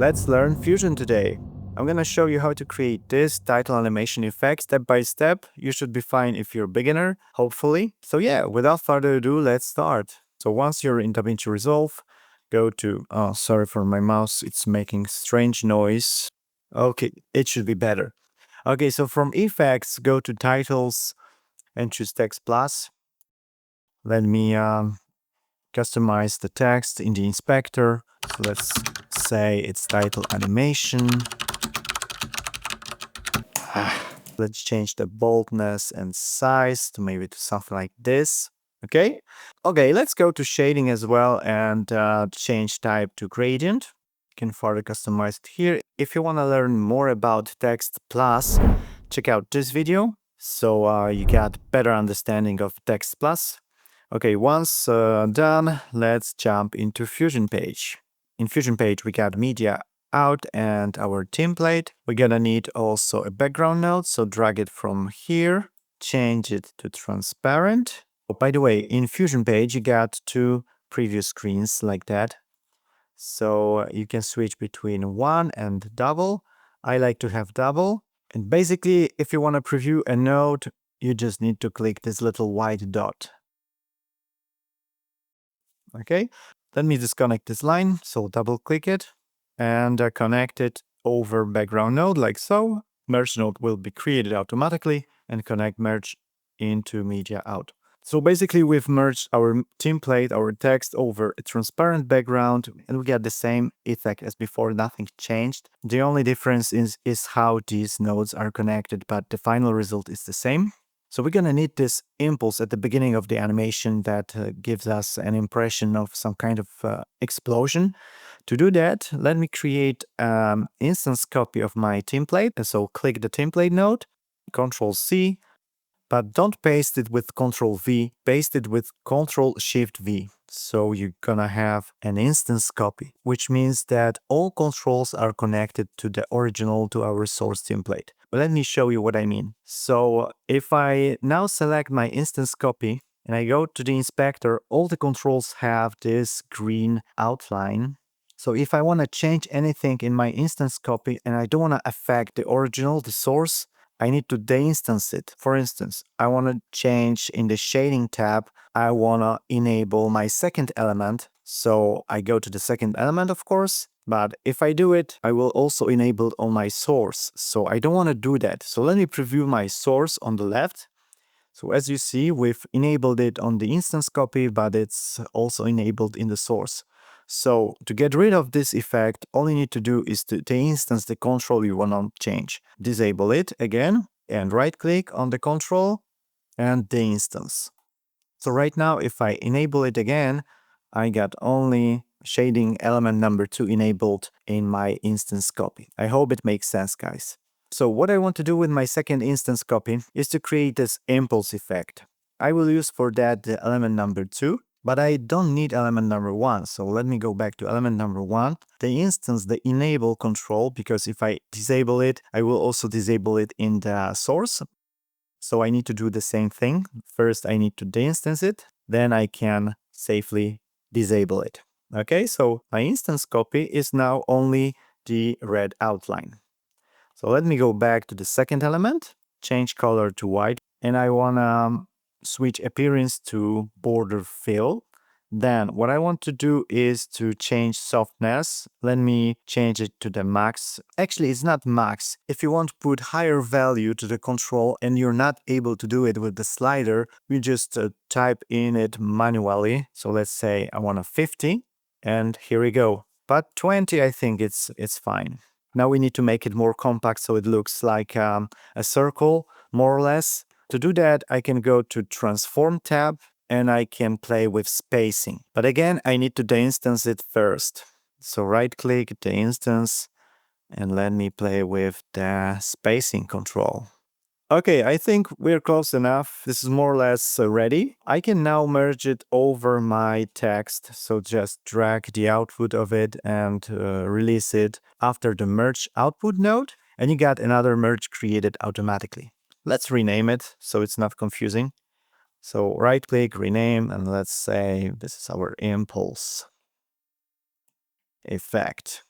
let's learn Fusion today. I'm gonna show you how to create this title animation effect step by step. You should be fine if you're a beginner, hopefully. So yeah, without further ado, let's start. So once you're in Davinci Resolve, go to, oh, sorry for my mouse, it's making strange noise. Okay, it should be better. Okay, so from Effects, go to Titles and choose Text Plus. Let me customize the text in the inspector. So let's say it's title animation. Let's change the boldness and size to maybe to something like this. Okay. Okay, let's go to shading as well and change type to gradient. You can further customize it here. If you want to learn more about Text Plus, check out this video so you get better understanding of Text Plus. Okay, once done, let's jump into Fusion page. In Fusion page, we got media out and our template. We're gonna need also a background node, so drag it from here, change it to transparent. Oh, by the way, in Fusion page, you got two preview screens like that. So you can switch between one and double. I like to have double. And basically, if you want to preview a node, you just need to click this little white dot. Okay, let me disconnect this line, so double click it and connect it over background node like so. Merge node will be created automatically and connect merge into media out. So basically we've merged our template, our text over a transparent background, and we get the same effect as before, nothing changed. The only difference is how these nodes are connected, but the final result is the same. So we're gonna need this impulse at the beginning of the animation that gives us an impression of some kind of explosion. To do that, let me create an instance copy of my template. So click the template node, Control C, but don't paste it with Control V, paste it with Control Shift V. So you're gonna have an instance copy, which means that all controls are connected to the original, to our source template. But let me show you what I mean. So if I now select my instance copy and I go to the inspector, all the controls have this green outline. So if I want to change anything in my instance copy and I don't want to affect the original, the source, I need to deinstance it. For instance, I want to change in the shading tab, I want to enable my second element. So I go to the second element, of course, but if I do it, I will also enable it on my source. So I don't want to do that. So let me preview my source on the left. So as you see, we've enabled it on the instance copy, but it's also enabled in the source. So to get rid of this effect, all you need to do is to instance the control you want to change. Disable it again and right click on the control and the instance. So right now, if I enable it again, I got only shading element number 2 enabled in my instance copy. I hope it makes sense, guys. So what I want to do with my second instance copy is to create this impulse effect. I will use for that the element number 2, but I don't need element number 1. So let me go back to element number 1. The instance, the enable control, because if I disable it, I will also disable it in the source. So I need to do the same thing. First, I need to deinstance it. Then I can safely disable it. Okay, so my instance copy is now only the red outline. So let me go back to the second element, change color to white, and I want to switch appearance to border fill. Then what I want to do is to change softness. Let me change it to the max. Actually, it's not max. If you want to put higher value to the control and you're not able to do it with the slider, you just type in it manually. So let's say I want a 50 and here we go. But 20, I think it's fine. Now we need to make it more compact so it looks like a circle, more or less. To do that, I can go to Transform tab and I can play with spacing. But again, I need to deinstance it first. So right-click the instance and let me play with the spacing control. Okay, I think we're close enough. This is more or less ready. I can now merge it over my text. So just drag the output of it and release it after the merge output node. And you got another merge created automatically. Let's rename it so it's not confusing. So right-click, rename, and let's say this is our impulse effect.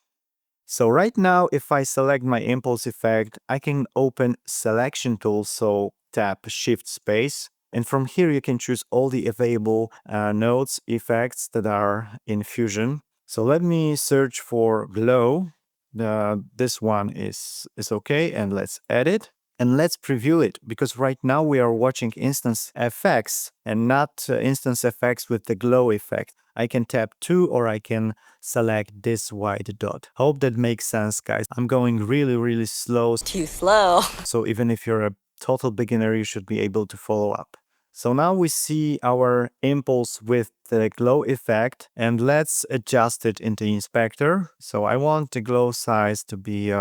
So right now, if I select my impulse effect, I can open selection tool, so tap shift space. And from here, you can choose all the available nodes, effects that are in Fusion. So let me search for glow. This one is okay, and let's add it. And let's preview it, because right now we are watching instance effects and not instance effects with the glow effect. I can tap 2 or I can select this white dot. Hope that makes sense, guys. I'm going really slow. Too slow. So even if you're a total beginner, you should be able to follow up. So now we see our impulse with the glow effect, and let's adjust it in the inspector. So I want the glow size to be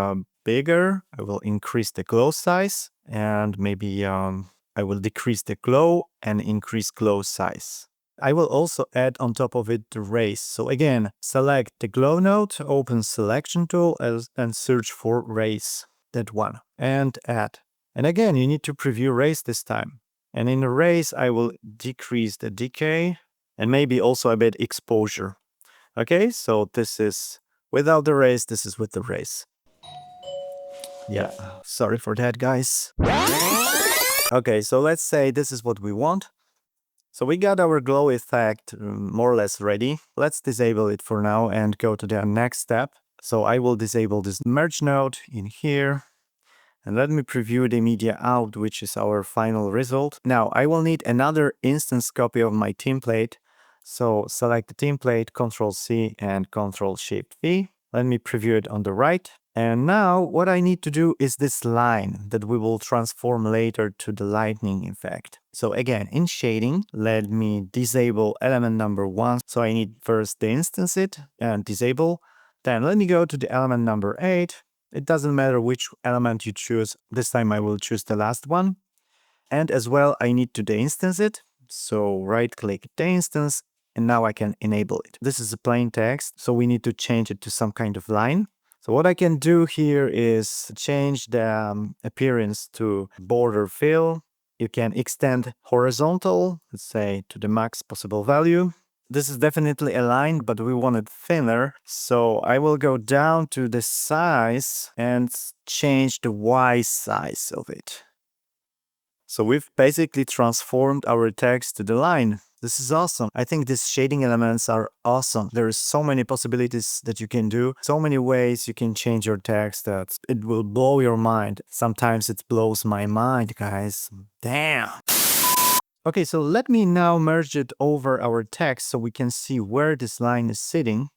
bigger. I will increase the glow size, and maybe I will decrease the glow and increase glow size. I will also add on top of it the raise. So again, select the glow node, open selection tool and search for raise, that one, and add. And again, you need to preview raise this time. And in the raise, I will decrease the decay and maybe also a bit exposure. Okay, so this is without the raise, this is with the raise. Yeah, sorry for that, guys. Okay, so let's say this is what we want. So we got our glow effect more or less ready. Let's disable it for now and go to the next step. So I will disable this merge node in here. And let me preview the media out, which is our final result. Now I will need another instance copy of my template. So select the template, Ctrl C and Ctrl Shift V. Let me preview it on the right. And now what I need to do is this line that we will transform later to the lightning effect. So again, in shading, let me disable element number 1. So I need first to instance it and disable. Then let me go to the element number 8. It doesn't matter which element you choose. This time I will choose the last one. And as well, I need to de-instance it. So right-click de-instance, and now I can enable it. This is a plain text, so we need to change it to some kind of line. So what I can do here is change the appearance to border fill. You can extend horizontal, let's say to the max possible value. This is definitely a line, but we want it thinner. So I will go down to the size and change the Y size of it. So we've basically transformed our text to the line. This is awesome. I think these shading elements are awesome. There are so many possibilities that you can do, so many ways you can change your text that it will blow your mind. Sometimes it blows my mind, guys. Damn. Okay, so let me now merge it over our text so we can see where this line is sitting.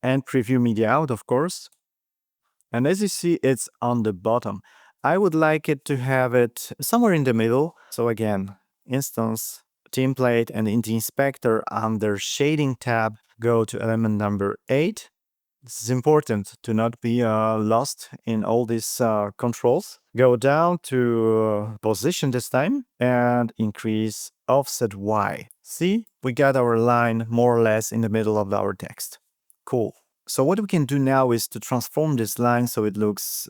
And preview media out, of course. And as you see, it's on the bottom. I would like it to have it somewhere in the middle. So again, instance, template, and in the inspector under shading tab, go to element number 8. This is important to not be lost in all these controls. Go down to position this time and increase offset Y. See, we got our line more or less in the middle of our text. Cool. So what we can do now is to transform this line so it looks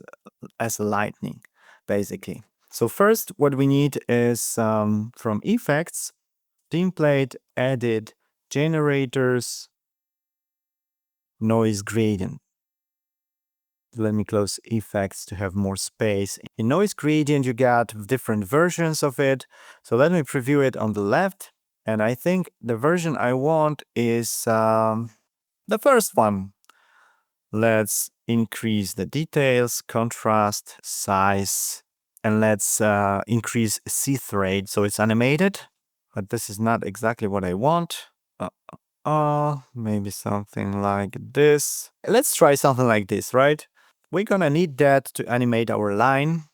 as a lightning, basically. So first, what we need is from effects, template, edit, generators, noise gradient. Let me close effects to have more space. In noise gradient, you got different versions of it. So let me preview it on the left. And I think the version I want is the first one. Let's increase the details, contrast, size, and let's increase seeth rate so it's animated. But this is not exactly what I want. Maybe something like this. Let's try something like this, right? We're gonna need that to animate our line.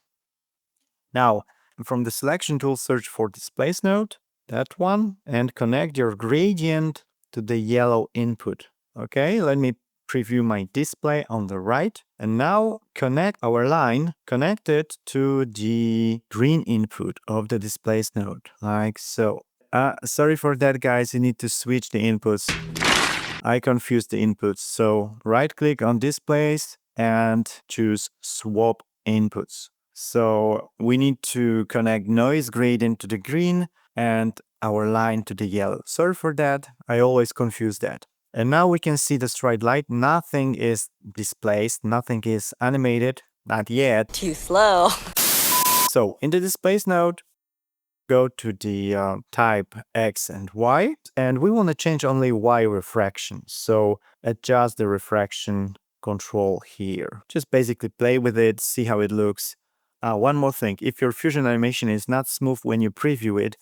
Now, from the selection tool, search for displace node, that one, and connect your gradient to the yellow input. Okay, let me preview my display on the right. And now connect our line, connect it to the green input of the displace node, like so. Sorry for that, guys. You need to switch the inputs. I confused the inputs. So right-click on displays and choose swap inputs. So we need to connect noise gradient to the green and our line to the yellow. Sorry for that. I always confuse that. And now we can see the straight light. Nothing is displaced, nothing is animated, not yet. Too slow. So in the displace node, go to the type X and Y, and we want to change only Y refraction. So adjust the refraction control here. Just basically play with it, see how it looks. One more thing, if your Fusion animation is not smooth when you preview it,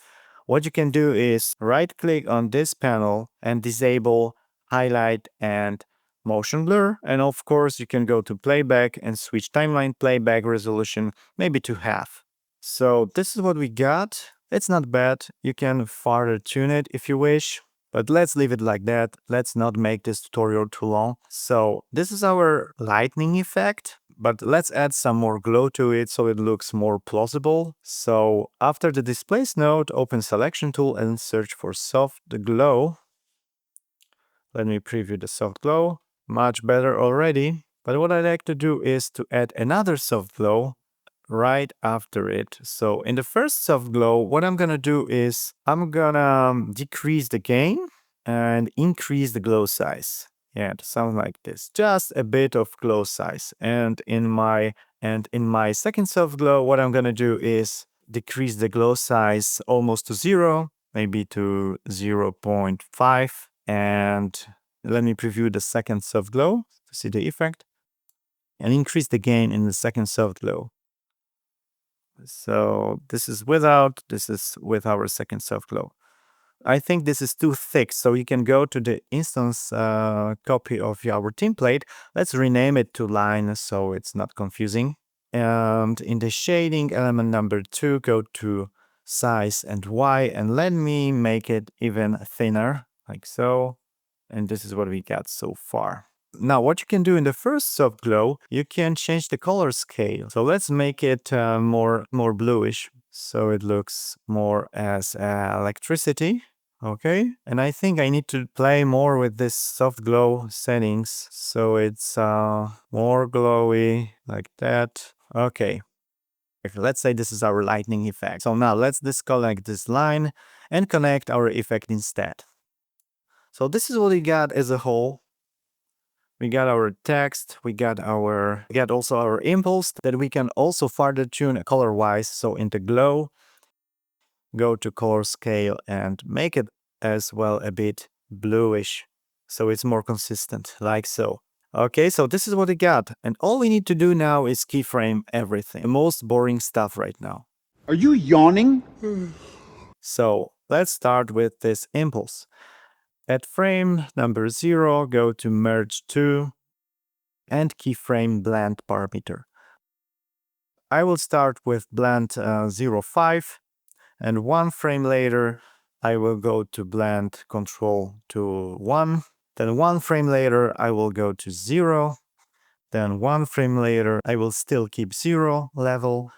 what you can do is right click on this panel and disable highlight and motion blur. And of course, you can go to playback and switch timeline playback resolution maybe to half. So this is what we got. It's not bad. You can further tune it if you wish, but let's leave it like that. Let's not make this tutorial too long. So this is our lightning effect, but let's add some more glow to it so it looks more plausible. So after the displace node, open selection tool and search for soft glow. Let me preview the soft glow. Much better already. But what I like to do is to add another soft glow right after it. So in the first soft glow, what I'm gonna do is I'm gonna decrease the gain and increase the glow size. Yeah, it sounds like this. Just a bit of glow size. And in my second soft glow, what I'm gonna do is decrease the glow size almost to 0, maybe to 0.5. And let me preview the second soft glow to see the effect. And increase the gain in the second soft glow. So this is without, this is with our second soft glow. I think this is too thick, so you can go to the instance copy of our template. Let's rename it to line so it's not confusing. And in the shading element number 2, go to size and Y, and let me make it even thinner, like so. And this is what we got so far. Now, what you can do in the first soft glow, you can change the color scale. So let's make it more bluish, so it looks more as electricity. Okay, and I think I need to play more with this soft glow settings, so it's more glowy, like that. Okay, let's say this is our lightning effect. So now let's disconnect this line and connect our effect instead. So this is what we got as a whole. We got our text, we got also our impulse that we can also further tune color-wise. So in the glow, go to color scale and make it as well a bit bluish, so it's more consistent, like so. Okay, so this is what we got. And all we need to do now is keyframe everything. The most boring stuff right now. Are you yawning? So let's start with this impulse. At frame number 0, go to merge 2 and keyframe blend parameter. I will start with blend 0.5, and 1 frame later I will go to blend control to 1. Then 1 frame later I will go to 0. Then 1 frame later I will still keep 0 level,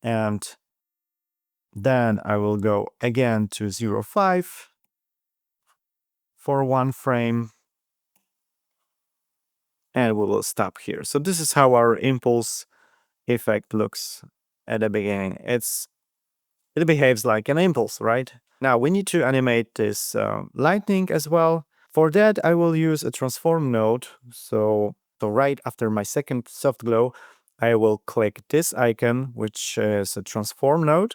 and then I will go again to 0.5 for 1 frame, and we will stop here. So this is how our impulse effect looks at the beginning. It behaves like an impulse, right? Now we need to animate this lightning as well. For that, I will use a transform node. So right after my second soft glow, I will click this icon, which is a transform node.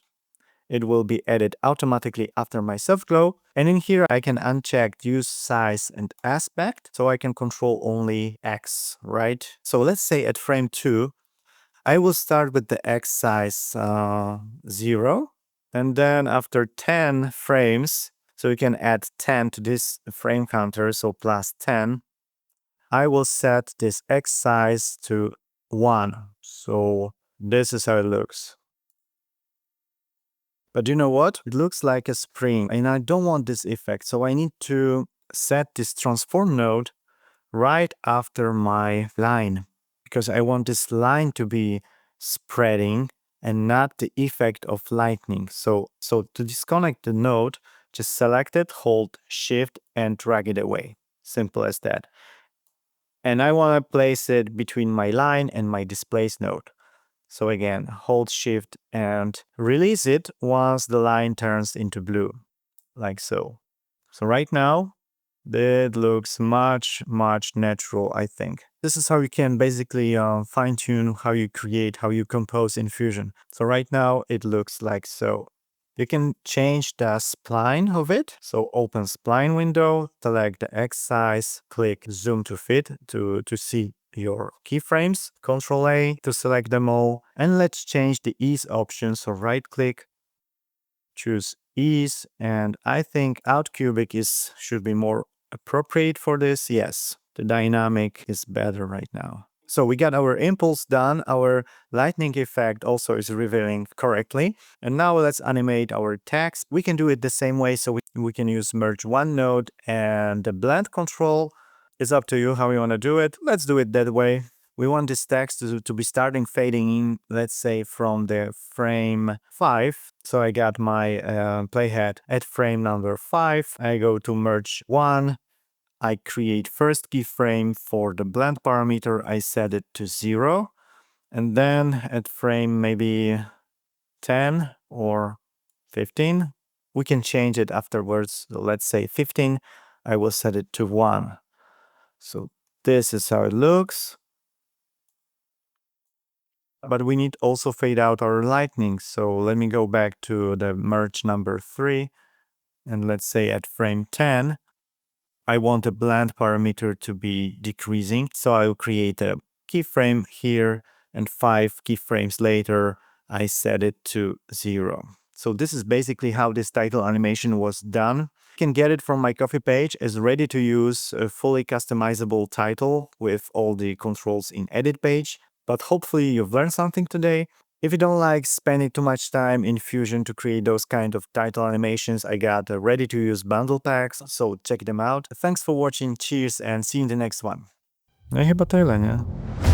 It will be added automatically after my soft glow. And in here, I can uncheck use size and aspect, so I can control only X, right? So let's say at frame 2, I will start with the X size 0. And then after 10 frames, so you can add 10 to this frame counter, so plus 10, I will set this X size to 1. So this is how it looks. But you know what? It looks like a spring, and I don't want this effect, so I need to set this transform node right after my line, because I want this line to be spreading and not the effect of lightning. So to disconnect the node, just select it, hold Shift, and drag it away. Simple as that. And I want to place it between my line and my displace node. So again, hold Shift and release it once the line turns into blue, like so. So right now, That looks much natural, I think. This is how you can basically fine-tune how you create, how you compose in Fusion. So right now it looks like so. You can change the spline of it. So open spline window, select the X size, click zoom to fit to see your keyframes. Ctrl A to select them all. And let's change the ease option. So right click, choose ease, and I think Outcubic should be more appropriate for this. Yes, the dynamic is better right now. So we got our impulse done, our lightning effect also is revealing correctly. And now let's animate our text. We can do it the same way, so we can use merge one node, and the blend control is up to you how you want to do it. Let's do it that way. We want this text to be starting fading in, let's say from the frame 5. So I got my playhead at frame number 5. I go to merge 1. I create first keyframe for the blend parameter. I set it to 0. And then at frame maybe 10 or 15, we can change it afterwards. So let's say 15, I will set it to 1. So this is how it looks. But we need also fade out our lightning. So let me go back to the merge number 3. And let's say at frame 10, I want the blend parameter to be decreasing. So I'll create a keyframe here, and 5 keyframes later, I set it to 0. So this is basically how this title animation was done. You can get it from my Ko-fi page as ready to use a fully customizable title with all the controls in edit page. But hopefully you've learned something today. If you don't like spending too much time in Fusion to create those kind of title animations, I got ready-to-use bundle packs, so check them out. Thanks for watching, cheers, and see you in the next one. No i chyba tyle, nie?